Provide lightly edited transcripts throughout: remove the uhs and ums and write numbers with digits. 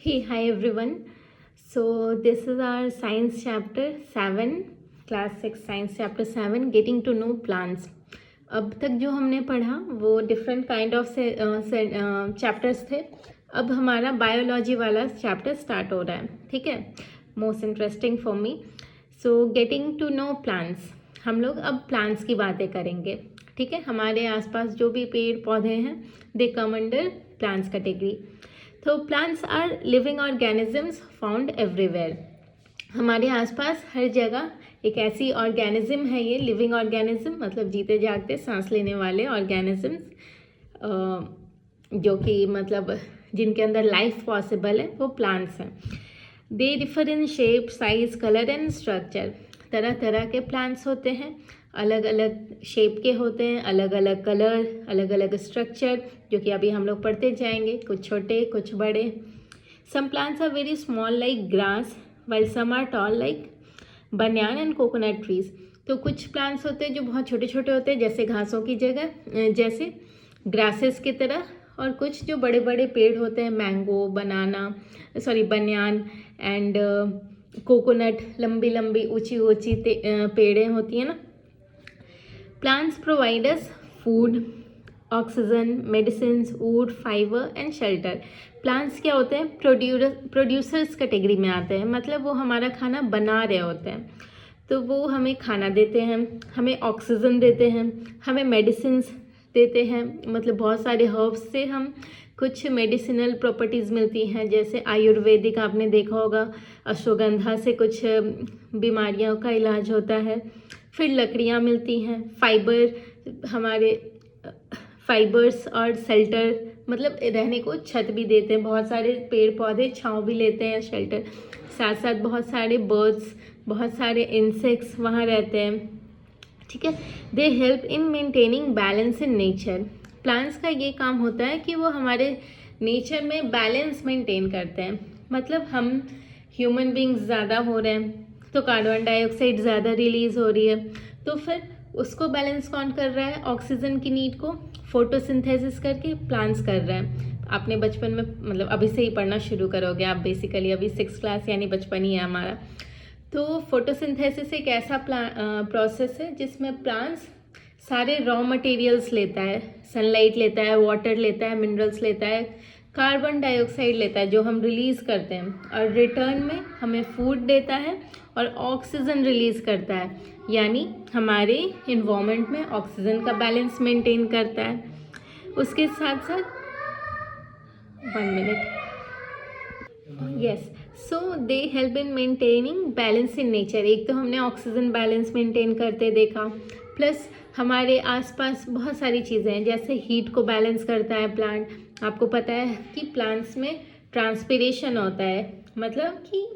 Hey, hi everyone. So, this is our science chapter 7, class 6 science chapter 7, getting to know plants. अब तक जो हमने पढ़ा वो डिफरेंट काइंड ऑफ से चैप्टर्स थे. अब हमारा बायोलॉजी वाला चैप्टर स्टार्ट हो रहा है. ठीक है, most interesting for me. So getting to know plants. हम लोग अब प्लांट्स की बातें करेंगे. ठीक है, हमारे आसपास जो भी पेड़ पौधे हैं they come under plants category. तो plants are living organisms found everywhere. हमारे आसपास हर जगह एक ऐसी ऑर्गेनिज्म है, ये लिविंग ऑर्गेनिज्म मतलब जीते जागते सांस लेने वाले ऑर्गेनिजम्स, जो कि मतलब जिनके अंदर लाइफ पॉसिबल है, वो प्लांट्स हैं. They differ in shape, size, colour and structure. तरह तरह के प्लांट्स होते हैं, अलग अलग शेप के होते हैं, अलग अलग कलर, अलग अलग स्ट्रक्चर, जो कि अभी हम लोग पढ़ते जाएंगे. कुछ छोटे कुछ बड़े. Some plants are very small like grass while some are tall like banyan and coconut trees. तो कुछ प्लांट्स होते हैं जो बहुत छोटे छोटे होते हैं, जैसे घासों की जगह, जैसे ग्रासेस की तरह. और कुछ जो बड़े बड़े पेड़ होते हैं, मैंगो, बनियान एंड कोकोनट, लंबी लंबी ऊंची ऊंची पेड़ें होती हैं ना. Plants provide us food, oxygen, medicines, would, fibre and shelter. Plants क्या होते हैं? प्रोड्यूसर्स कैटेगरी में आते हैं, मतलब वो हमारा खाना बना रहे होते हैं. तो वो हमें खाना देते हैं, हमें ऑक्सीजन देते हैं, हमें मेडिसिन्स देते हैं. मतलब बहुत सारे हर्ब्स से हम कुछ मेडिसिनल प्रॉपर्टीज़ मिलती हैं, जैसे आयुर्वेदिक आपने देखा होगा, अश्वगंधा से कुछ बीमारियों का इलाज होता है. फिर लकड़ियाँ मिलती हैं, फाइबर्स और शेल्टर, मतलब रहने को छत भी देते हैं. बहुत सारे पेड़ पौधे छांव भी लेते हैं, शेल्टर. साथ साथ बहुत सारे बर्ड्स, बहुत सारे इंसेक्ट्स वहाँ रहते हैं. ठीक है. दे help in maintaining balance in nature. Plants का ये काम होता है कि वो हमारे नेचर में बैलेंस मेंटेन करते हैं. मतलब हम ह्यूमन बींग्स ज़्यादा हो रहे हैं तो कार्बन डाइऑक्साइड ज़्यादा रिलीज़ हो रही है, तो फिर उसको बैलेंस कौन कर रहा है? ऑक्सीजन की नीड को फोटोसिंथेसिस करके प्लांट्स कर रहे हैं. आपने बचपन में मतलब अभी से ही पढ़ना शुरू करोगे आप, बेसिकली अभी 6th क्लास यानी बचपन ही है हमारा. तो फोटोसिंथेसिस एक ऐसा प्रोसेस है जिसमें प्लांट्स सारे रॉ मटेरियल्स लेता है, सनलाइट लेता है, वाटर लेता है, मिनरल्स लेता है, कार्बन डाइऑक्साइड लेता है जो हम रिलीज़ करते हैं, और रिटर्न में हमें फूड देता है और ऑक्सीजन रिलीज़ करता है. यानी हमारे इन्वायरमेंट में ऑक्सीजन का बैलेंस मेंटेन करता है. उसके साथ साथ 1 minute. Yes. So they help in maintaining balance in nature. एक तो हमने ऑक्सीजन बैलेंस मेंटेन करते देखा, प्लस हमारे आसपास बहुत सारी चीज़ें हैं, जैसे हीट को बैलेंस करता है प्लांट. आपको पता है कि प्लांट्स में ट्रांसपिरेशन होता है, मतलब कि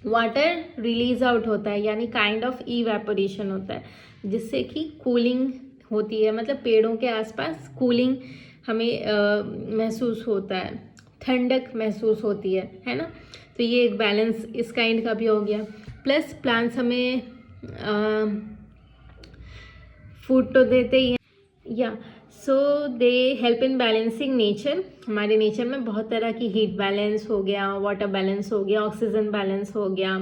वाटर रिलीज आउट होता है, यानी काइंड ऑफ इवेपोरेशन होता है, जिससे कि कूलिंग होती है. मतलब पेड़ों के आसपास कूलिंग हमें महसूस होता है, ठंडक महसूस होती है ना. तो ये एक बैलेंस इस काइंड का भी हो गया. प्लस प्लांट्स हमें फूड तो देते ही हैं. या so they help in balancing nature. हमारे नेचर में बहुत तरह की हीट बैलेंस हो गया, वाटर बैलेंस हो गया, ऑक्सीजन बैलेंस हो गया,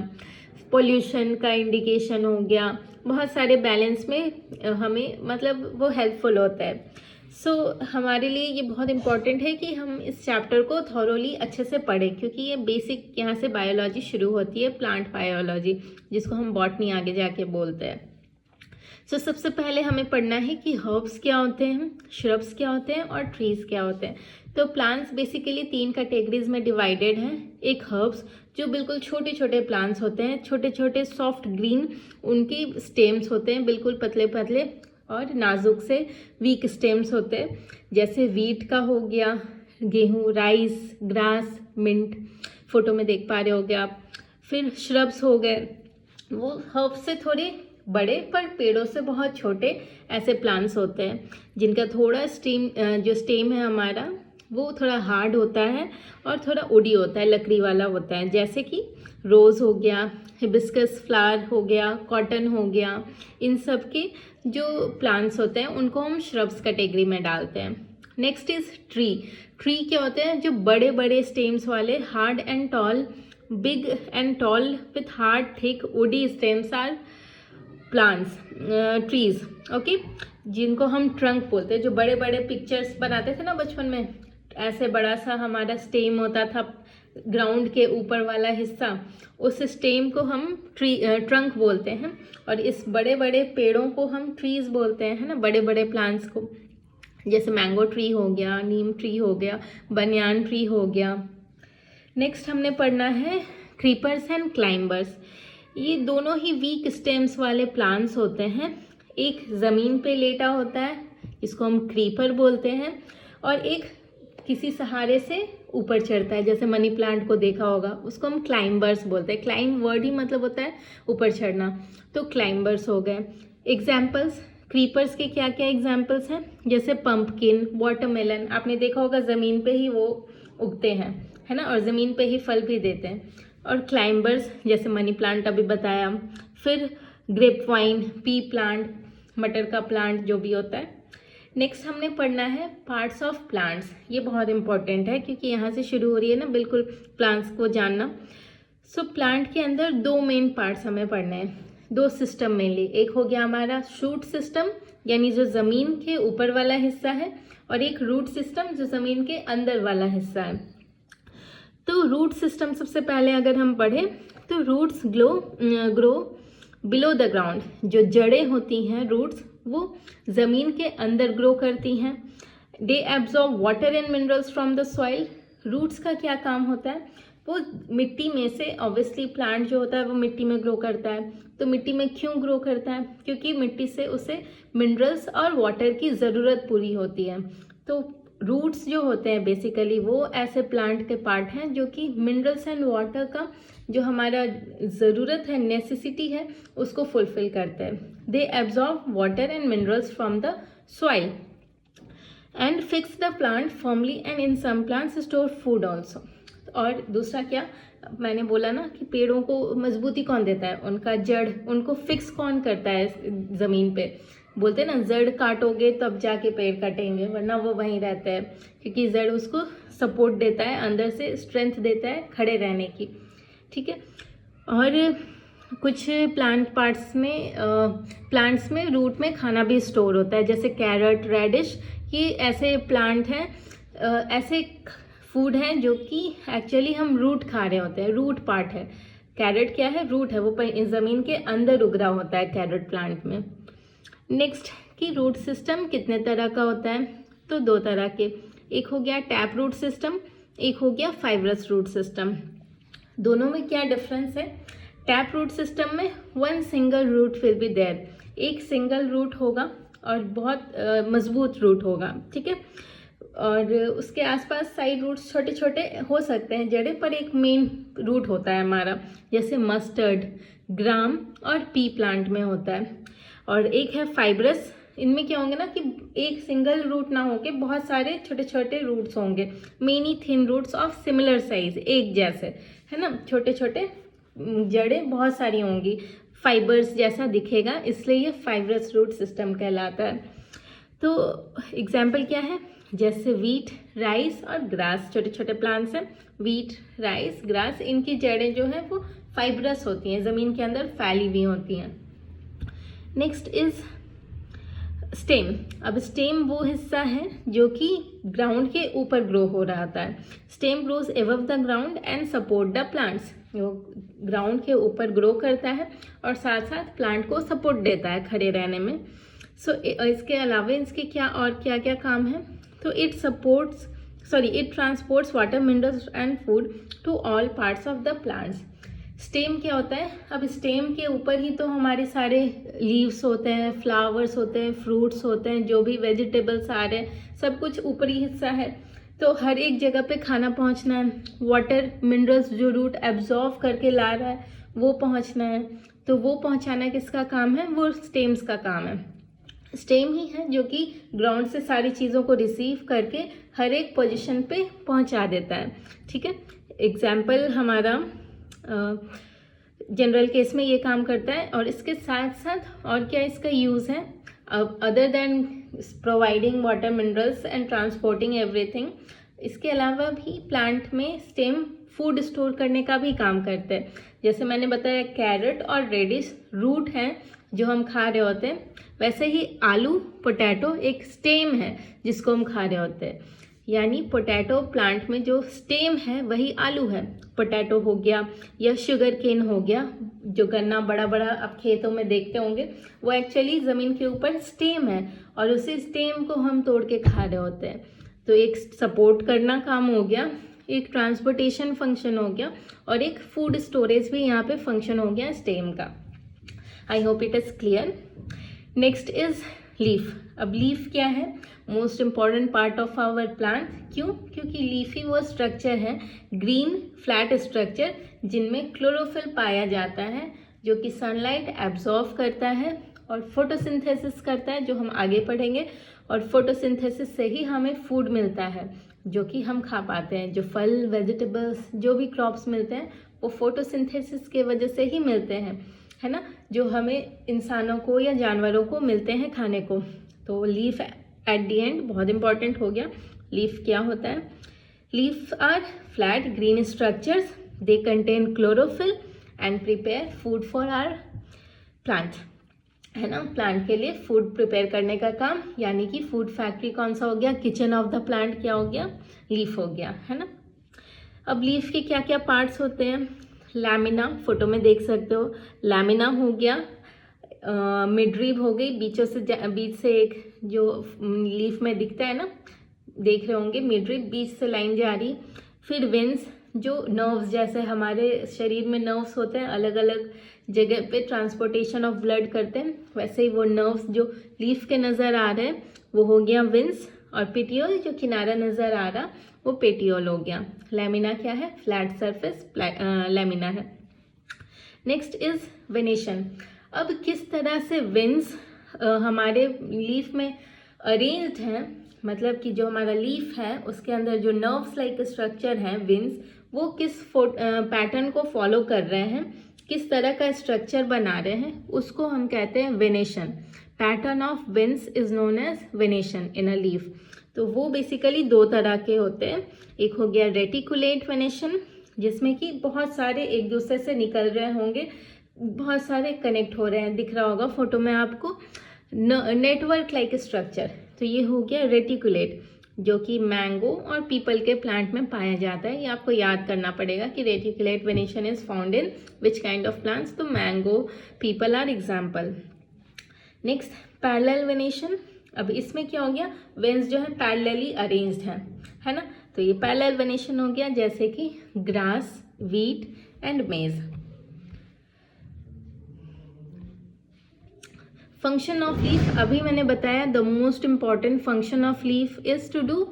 पोल्यूशन का इंडिकेशन हो गया. बहुत सारे बैलेंस में हमें मतलब वो हेल्पफुल होता है. सो हमारे लिए ये बहुत इम्पॉर्टेंट है कि हम इस चैप्टर को थॉरोली अच्छे से पढ़ें, क्योंकि ये बेसिक यहाँ से बायोलॉजी शुरू होती है, प्लांट बायोलॉजी, जिसको हम बॉटनी आगे जाके बोलते हैं. सो सबसे पहले हमें पढ़ना है कि हर्ब्स क्या होते हैं, श्रब्स क्या होते हैं और ट्रीज क्या होते हैं. तो प्लांट्स बेसिकली 3 कैटेगरीज में डिवाइडेड हैं. एक हर्ब्स, जो बिल्कुल छोटे छोटे प्लांट्स होते हैं, छोटे छोटे सॉफ्ट ग्रीन उनकी स्टेम्स होते हैं, बिल्कुल पतले पतले और नाजुक से वीक स्टेम्स होते हैं, जैसे वीट का हो गया, गेहूँ, राइस, ग्रास, मिंट, फोटो में देख पा रहे होगे आप. फिर श्रब्स हो गए, वो हर्ब्स से थोड़े बड़े पर पेड़ों से बहुत छोटे ऐसे प्लांट्स होते हैं, जिनका थोड़ा जो स्टेम है हमारा, वो थोड़ा हार्ड होता है और थोड़ा वुडी होता है, लकड़ी वाला होता है. जैसे कि रोज़ हो गया, हिबिस्कस फ्लावर हो गया, कॉटन हो गया. इन सब के जो प्लांट्स होते हैं उनको हम श्रब्स कैटेगरी में डालते हैं. Next is tree. ट्री क्या होते हैं? जो बड़े बड़े स्टेम्स वाले, hard and tall, big and tall with hard thick woody stems are plants, trees. Okay, जिनको हम ट्रंक बोलते हैं। जो बड़े बड़े पिक्चर्स बनाते थे ना बचपन में, ऐसे बड़ा सा हमारा स्टेम होता था ग्राउंड के ऊपर वाला हिस्सा, उस स्टेम को हम ट्रंक बोलते हैं। और इस बड़े बड़े पेड़ों को हम ट्रीज बोलते हैं, है ना, बड़े बड़े प्लांट्स को। जैसे मैंगो ट्री हो गया, नीम ट्री हो गया, बनियान ट्री हो गया। नेक्स्ट हमने पढ़ना है क्रीपर्स एंड क्लाइंबर्स। ये दोनों ही वीक स्टेम्स वाले प्लांट्स होते हैं। एक ज़मीन पे लेटा होता है, इसको हम क्रीपर बोलते हैं, और एक किसी सहारे से ऊपर चढ़ता है, जैसे मनी प्लांट को देखा होगा, उसको हम क्लाइंबर्स बोलते हैं। क्लाइंब वर्ड ही मतलब होता है ऊपर चढ़ना, तो क्लाइंबर्स हो गए। एग्जाम्पल्स क्रीपर्स के क्या क्या एग्जाम्पल्स हैं? जैसे पंपकिन, वाटरमेलन, आपने देखा होगा ज़मीन पे ही वो उगते हैं, है ना, और ज़मीन पे ही फल भी देते हैं। और क्लाइंबर्स जैसे मनी प्लांट अभी बताया, फिर ग्रेप वाइन, पी प्लांट, मटर का प्लांट जो भी होता है। नेक्स्ट हमने पढ़ना है पार्ट्स ऑफ प्लांट्स। ये बहुत इंपॉर्टेंट है क्योंकि यहाँ से शुरू हो रही है ना बिल्कुल प्लांट्स को जानना। सो प्लांट के अंदर दो मेन पार्ट्स हमें पढ़ने हैं, दो सिस्टम मेनली। एक हो गया हमारा शूट सिस्टम, यानी जो ज़मीन के ऊपर वाला हिस्सा है, और एक रूट सिस्टम जो ज़मीन के अंदर वाला हिस्सा है। तो रूट सिस्टम सबसे पहले अगर हम पढ़ें तो roots grow below the ground. जो जड़ें होती हैं, रूट्स, वो ज़मीन के अंदर ग्रो करती हैं। They absorb water and minerals from the soil. Roots का क्या काम होता है? वो मिट्टी में से, ऑब्वियसली प्लांट जो होता है वो मिट्टी में ग्रो करता है। तो मिट्टी में क्यों ग्रो करता है? क्योंकि मिट्टी से उसे मिनरल्स और वाटर की ज़रूरत पूरी होती है। तो रूट्स जो होते हैं बेसिकली वो ऐसे प्लांट के पार्ट हैं जो कि मिनरल्स एंड वाटर का जो हमारा ज़रूरत है, नेसेसिटी है, उसको फुलफिल करते हैं। They absorb water and minerals from the soil and fix the plant firmly and in some plants store food also. और दूसरा क्या मैंने बोला ना कि पेड़ों को मजबूती कौन देता है? उनका जड़। उनको फिक्स कौन करता है ज़मीन पे? बोलते हैं ना, जड़ काटोगे तब जाके पेड़ कटेंगे, वरना वो वहीं रहता है, क्योंकि जड़ उसको सपोर्ट देता है, अंदर से स्ट्रेंथ देता है खड़े रहने की। ठीक है। और कुछ प्लांट्स में रूट में खाना भी स्टोर होता है, जैसे कैरेट, रेडिश, ये ऐसे प्लांट हैं, ऐसे फूड हैं जो कि एक्चुअली हम रूट खा रहे होते हैं, रूट पार्ट है। कैरेट क्या है? रूट है, वो ज़मीन के अंदर उग रहा होता है कैरेट प्लांट में। नेक्स्ट कि रूट सिस्टम कितने तरह का होता है? तो दो तरह के। एक हो गया टैप रूट सिस्टम, एक हो गया फाइब्रस रूट सिस्टम। दोनों में क्या डिफरेंस है? टैप रूट सिस्टम में one single root will be there, एक सिंगल रूट होगा और बहुत मजबूत रूट होगा। ठीक है। और उसके आसपास साइड रूट्स छोटे छोटे हो सकते हैं जड़ें, पर एक मेन रूट होता है हमारा, जैसे मस्टर्ड, ग्राम और पी प्लांट में होता है। और एक है फाइब्रस, इनमें क्या होंगे ना कि एक सिंगल रूट ना होके बहुत सारे छोटे छोटे रूट्स होंगे, many thin roots of similar size, एक जैसे, है ना, छोटे छोटे जड़ें बहुत सारी होंगी, फाइबर्स जैसा दिखेगा, इसलिए ये फाइब्रस रूट सिस्टम कहलाता है। तो एग्जाम्पल क्या है? जैसे वीट, राइस और ग्रास, छोटे छोटे प्लांट्स हैं, वीट, राइस, ग्रास, इनकी जड़ें जो हैं वो फाइब्रस होती हैं, ज़मीन के अंदर फैली हुई होती हैं। Next is stem. अब स्टेम वो हिस्सा है जो कि ग्राउंड के ऊपर ग्रो हो रहा होता है। Stem grows above the ground and support the plants. वो ग्राउंड के ऊपर ग्रो करता है और साथ साथ प्लांट को सपोर्ट देता है खड़े रहने में। सो इसके अलावा इसके क्या क्या काम है? तो it transports water, minerals and food to all parts of the plants. Stem क्या होता है? अब स्टेम के ऊपर ही तो हमारे सारे लीव्स होते हैं, फ्लावर्स होते हैं, फ्रूट्स होते हैं, जो भी वेजिटेबल्स आ रहे हैं, सब कुछ ऊपरी हिस्सा है। तो हर एक जगह पे खाना पहुंचना है, वाटर, मिनरल्स जो रूट एब्जॉर्व करके ला रहा है वो पहुंचना है। तो वो पहुंचाना किसका काम है? वो स्टेम्स का काम है। स्टेम ही है जो कि ग्राउंड से सारी चीज़ों को रिसीव करके हर एक पोजीशन पे पहुंचा देता है। ठीक है। एग्जाम्पल हमारा जनरल केस में ये काम करता है। और इसके साथ साथ और क्या इसका यूज़ है? अब other than providing water minerals and transporting everything. इसके अलावा भी प्लांट में स्टेम फूड स्टोर करने का भी काम करते हैं। जैसे मैंने बताया कैरेट और रेडिश रूट हैं जो हम खा रहे होते हैं, वैसे ही आलू पोटैटो एक स्टेम है जिसको हम खा रहे होते हैं। यानी पोटैटो प्लांट में जो स्टेम है वही आलू है। पोटैटो हो गया या शुगर केन हो गया, जो गन्ना बड़ा बड़ा आप खेतों में देखते होंगे, वो एक्चुअली ज़मीन के ऊपर स्टेम है और उसी स्टेम को हम तोड़ के खा रहे होते हैं। तो एक सपोर्ट करना काम हो गया, एक ट्रांसपोर्टेशन फंक्शन हो गया और एक फूड स्टोरेज भी यहाँ पे फंक्शन हो गया स्टेम का। I hope it is clear. Next is leaf. अब लीफ क्या है? Most important part of our plant. क्यों? क्योंकि लीफी वो स्ट्रक्चर है, ग्रीन फ्लैट स्ट्रक्चर, जिनमें क्लोरोफिल पाया जाता है जो कि सनलाइट एब्जॉर्व करता है और फोटोसिंथेसिस करता है, जो हम आगे पढ़ेंगे। और फोटोसिंथेसिस से ही हमें फूड मिलता है जो कि हम खा पाते हैं। जो फल, वेजिटेबल्स, जो भी क्रॉप्स मिलते हैं वो फोटोसिंथेसिस के वजह से ही मिलते हैं, है ना, जो हमें इंसानों को या जानवरों को मिलते हैं खाने को। तो लीफ एट दी एंड बहुत इंपॉर्टेंट हो गया। लीफ क्या होता है? Leaf are flat green structures, they contain chlorophyll and prepare food for our plant, है ना। प्लांट के लिए फूड प्रिपेयर करने का काम, यानी कि फूड फैक्ट्री कौन सा हो गया? किचन ऑफ द प्लांट क्या हो गया? लीफ हो गया, है ना। अब लीफ के क्या क्या पार्ट्स होते हैं? लैमिना, फोटो में देख सकते हो, लैमिना हो गया, मिडरीब हो गई, बीच से एक जो लीफ में दिखता है ना, देख रहे होंगे, मिडरीब, बीच से लाइन जा रही। फिर वेंस, जो नर्व्स, जैसे हमारे शरीर में नर्व्स होते हैं, अलग अलग जगह पे ट्रांसपोर्टेशन ऑफ ब्लड करते हैं, वैसे ही वो नर्व्स जो लीफ के नज़र आ रहे हैं वो हो गया वेंस। और पेटियोल, जो किनारा नज़र आ रहा, वो पेटियोल हो गया। लैमिना क्या है? फ्लैट सरफेस लैमिना है। Next is venation. अब किस तरह से वेन्स हमारे लीफ में अरेंज्ड हैं, मतलब कि जो हमारा लीफ है उसके अंदर जो नर्व्स लाइक स्ट्रक्चर है वेन्स, वो किस पैटर्न को फॉलो कर रहे हैं, किस तरह का स्ट्रक्चर बना रहे हैं, उसको हम कहते हैं venation. Pattern of veins is known as venation in a leaf. तो वो बेसिकली दो तरह के होते हैं। एक हो गया रेटिकुलेट वेनेशन, जिसमें कि बहुत सारे एक दूसरे से निकल रहे होंगे, बहुत सारे कनेक्ट हो रहे हैं, दिख रहा होगा फोटो में आपको, नेटवर्क लाइक स्ट्रक्चर। तो ये हो गया रेटिकुलेट, जो कि मैंगो और पीपल के प्लांट में पाया जाता है। ये आपको याद करना पड़ेगा कि reticulate venation is found in which kind of plants. तो mango, peepal are example. Next parallel venation. अब इसमें क्या हो गया? वेन्स जो है पैरेलली अरेंज्ड है ना। तो ये पैरेलल वेनेशन हो गया, जैसे कि grass, wheat and maize. Function of leaf, अभी मैंने बताया the most important function of leaf is to do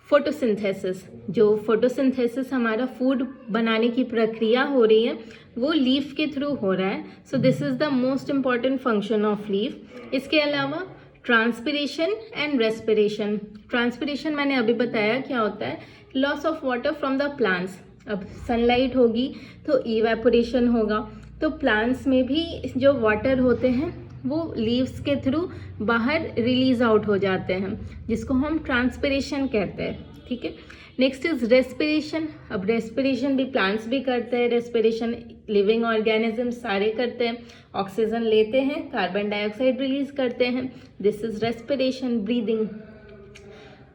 photosynthesis. जो फोटोसिंथेसिस हमारा फूड बनाने की प्रक्रिया हो रही है वो लीफ के थ्रू हो रहा है। So this is the most important function of leaf. इसके अलावा ट्रांसपिरेशन एंड रेस्पिरेशन। ट्रांसपिरेशन मैंने अभी बताया क्या होता है, loss of water from the plants. अब सनलाइट होगी तो इवेपोरेशन होगा, तो प्लांट्स में भी जो वाटर होते हैं वो लीव्स के थ्रू बाहर रिलीज आउट हो जाते हैं, जिसको हम ट्रांसपिरेशन कहते हैं, ठीक है। Next is respiration. अब रेस्पिरेशन भी प्लांट्स भी करते हैं, रेस्पिरेशन लिविंग ऑर्गेनिज्म सारे करते हैं। ऑक्सीजन लेते हैं, कार्बन डाइऑक्साइड रिलीज करते हैं, दिस इज रेस्पिरेशन, ब्रीदिंग।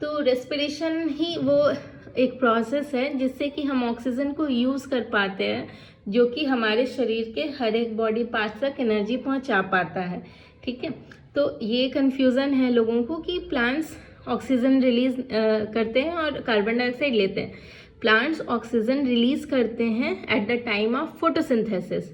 तो रेस्पिरेशन ही वो एक प्रोसेस है जिससे कि हम ऑक्सीजन को यूज़ कर पाते हैं, जो कि हमारे शरीर के हर एक बॉडी पार्ट तक एनर्जी पहुंचा पाता है, ठीक है। तो ये कन्फ्यूज़न है लोगों को कि प्लांट्स ऑक्सीजन रिलीज करते हैं और कार्बन डाइऑक्साइड लेते हैं। प्लांट्स ऑक्सीजन रिलीज करते हैं at the time of photosynthesis,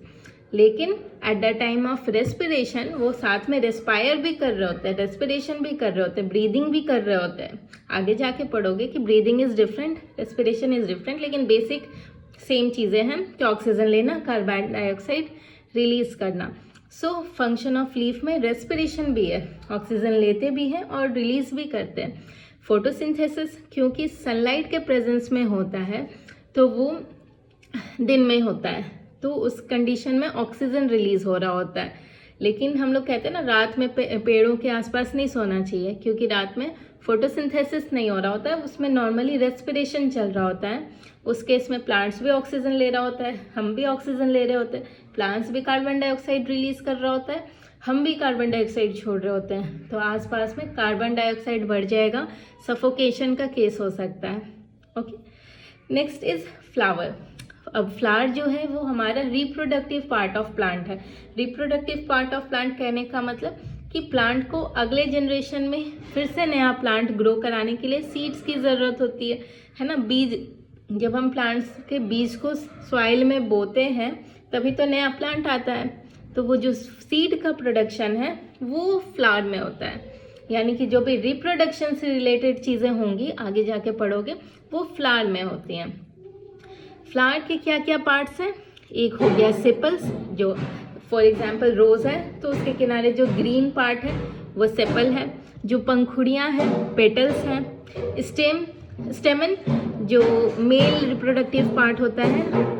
लेकिन at the time of respiration वो साथ में रेस्पायर भी कर रहे होते हैं, रेस्पिरेशन भी कर रहे होते हैं, ब्रीदिंग भी कर रहे होते हैं। आगे जाके पढ़ोगे कि breathing is different, respiration is different, लेकिन बेसिक सेम चीज़ें हैं कि ऑक्सीजन लेना, कार्बन डाइऑक्साइड रिलीज करना। सो फंक्शन ऑफ लीफ में रेस्पिरेशन भी है, ऑक्सीजन लेते भी हैं और रिलीज भी करते हैं। फोटोसिंथेसिस क्योंकि सनलाइट के प्रेजेंस में होता है तो वो दिन में होता है, तो उस कंडीशन में ऑक्सीजन रिलीज हो रहा होता है, लेकिन हम लोग कहते हैं ना रात में पेड़ों के आसपास नहीं सोना चाहिए, क्योंकि रात में फोटोसिंथेसिस नहीं हो रहा होता है, उसमें नॉर्मली रेस्पिरेशन चल रहा होता है। उस केस में प्लांट्स भी ऑक्सीजन ले रहा होता है, हम भी ऑक्सीजन ले रहे होते हैं, प्लांट्स भी कार्बन डाइऑक्साइड रिलीज कर रहा होता है, हम भी कार्बन डाइऑक्साइड छोड़ रहे होते हैं, तो आसपास में कार्बन डाइऑक्साइड बढ़ जाएगा, सफोकेशन का केस हो सकता है। Okay, next is flower. अब फ्लावर जो है वो हमारा रिप्रोडक्टिव पार्ट ऑफ प्लांट है। रिप्रोडक्टिव पार्ट ऑफ प्लांट कहने का मतलब कि प्लांट को अगले जनरेशन में फिर से नया प्लांट ग्रो कराने के लिए सीड्स की ज़रूरत होती है ना। बीज, जब हम प्लांट्स के बीज को सॉइल में बोते हैं तभी तो नया प्लांट आता है, तो वो जो सीड का प्रोडक्शन है वो फ्लावर में होता है। यानी कि जो भी रिप्रोडक्शन से रिलेटेड चीज़ें होंगी आगे जाके पढ़ोगे वो फ्लावर में होती हैं। फ्लावर के क्या क्या पार्ट्स हैं? एक हो गया सेपल्स, जो फॉर एग्जांपल रोज़ है तो उसके किनारे जो ग्रीन पार्ट है वो सेपल है। जो पंखुड़ियाँ हैं पेटल्स हैं। स्टेमन जो मेल रिप्रोडक्टिव पार्ट होता है,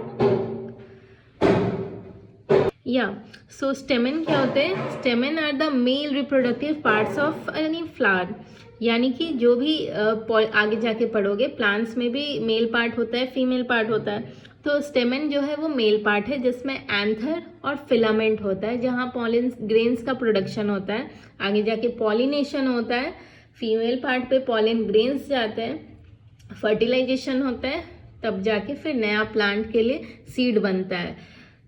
सो स्टेमन क्या होते हैं? Stamen are the male reproductive parts of any flower. यानी कि जो भी आगे जाके पढ़ोगे प्लांट्स में भी मेल पार्ट होता है, फीमेल पार्ट होता है। तो स्टेमन जो है वो मेल पार्ट है जिसमें एंथर और फिलामेंट होता है, जहाँ पॉलिन ग्रेन्स का प्रोडक्शन होता है, आगे जाके पॉलिनेशन होता है, फीमेल पार्ट पे पॉलिन ग्रेन्स जाते हैं, फर्टिलाइजेशन होता है, तब जाके फिर नया प्लांट के लिए सीड बनता है।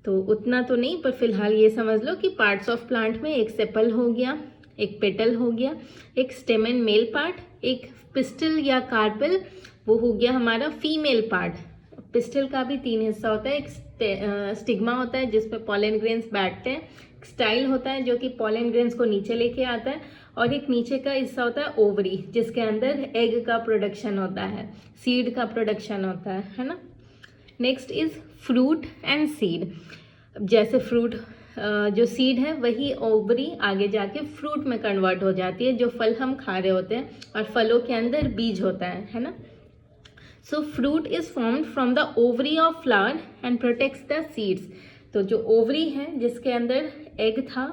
तो उतना तो नहीं, पर फिलहाल ये समझ लो कि पार्ट्स ऑफ प्लांट में एक सेपल हो गया, एक पेटल हो गया, एक स्टेमन मेल पार्ट, एक पिस्टल या कार्पेल वो हो गया हमारा फीमेल पार्ट। पिस्टल का भी 3 हिस्सा होता है, एक स्टिग्मा होता है जिसपे पॉलन ग्रेन्स बैठते हैं, एक स्टाइल होता है जो कि पॉलन ग्रेन्स को नीचे लेके आता है, और एक नीचे का हिस्सा होता है ओवरी जिसके अंदर एग का प्रोडक्शन होता है, सीड का प्रोडक्शन होता है ना। Next is fruit and seed. जैसे फ्रूट जो सीड है वही ओवरी आगे जाके फ्रूट में कन्वर्ट हो जाती है, जो फल हम खा रहे होते हैं, और फलों के अंदर बीज होता है ना। सो fruit is formed from the ovary of flower and protects the seeds. तो जो ओवरी है जिसके अंदर एग था,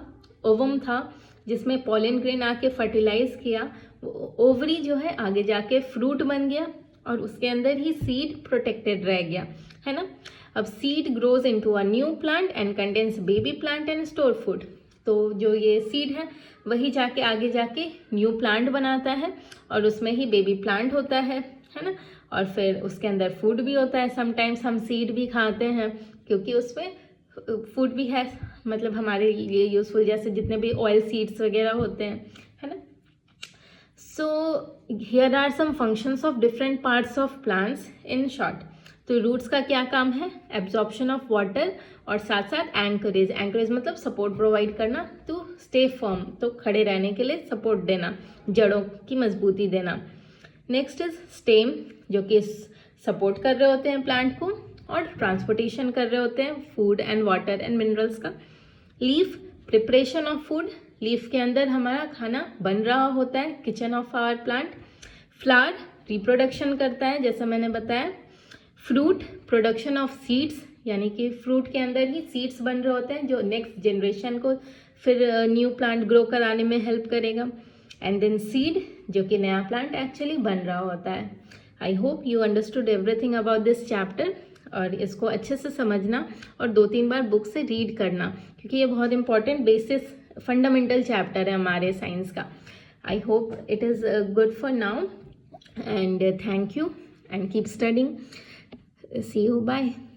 ओवम था, जिसमें पॉलन ग्रेन आके फर्टिलाइज किया, वो ओवरी जो है आगे जाके फ्रूट बन गया और उसके अंदर ही सीड प्रोटेक्टेड रह गया, है ना। अब seed grows into a new plant and contains baby plant and store food. तो जो ये सीड है वही जाके आगे जाके न्यू प्लांट बनाता है और उसमें ही बेबी प्लांट होता है ना। और फिर उसके अंदर फूड भी होता है। समटाइम्स हम सीड भी खाते हैं क्योंकि उसमें फूड भी है, मतलब हमारे लिए यूजफुल, जैसे जितने भी ऑयल सीड्स वगैरह होते हैं, है ना। So here are some functions of different parts of plants in short. तो रूट्स का क्या काम है? एब्जॉर्प्शन ऑफ वाटर और साथ साथ एंकरेज। एंकरेज मतलब सपोर्ट प्रोवाइड करना, टू स्टे फर्म, तो खड़े रहने के लिए सपोर्ट देना, जड़ों की मजबूती देना। नेक्स्ट इज स्टेम, जो कि सपोर्ट कर रहे होते हैं प्लांट को और ट्रांसपोर्टेशन कर रहे होते हैं food and water and minerals का। Leaf, preparation of food, leaf के अंदर हमारा खाना बन रहा होता है, kitchen of our plant. Flower, reproduction करता है जैसा मैंने बताया। फ्रूट, प्रोडक्शन ऑफ सीड्स, यानी कि फ्रूट के अंदर ही सीड्स बन रहे होते हैं जो नेक्स्ट जनरेशन को फिर न्यू प्लांट ग्रो कराने में हेल्प करेगा। एंड देन सीड, जो कि नया प्लांट एक्चुअली बन रहा होता है। I hope you understood everything about this chapter, और इसको अच्छे से समझना और 2-3 बार बुक से रीड करना, क्योंकि ये बहुत इंपॉर्टेंट बेसिस फंडामेंटल चैप्टर है हमारे साइंस का। I hope it is good for now, and thank you and keep studying. See you, bye.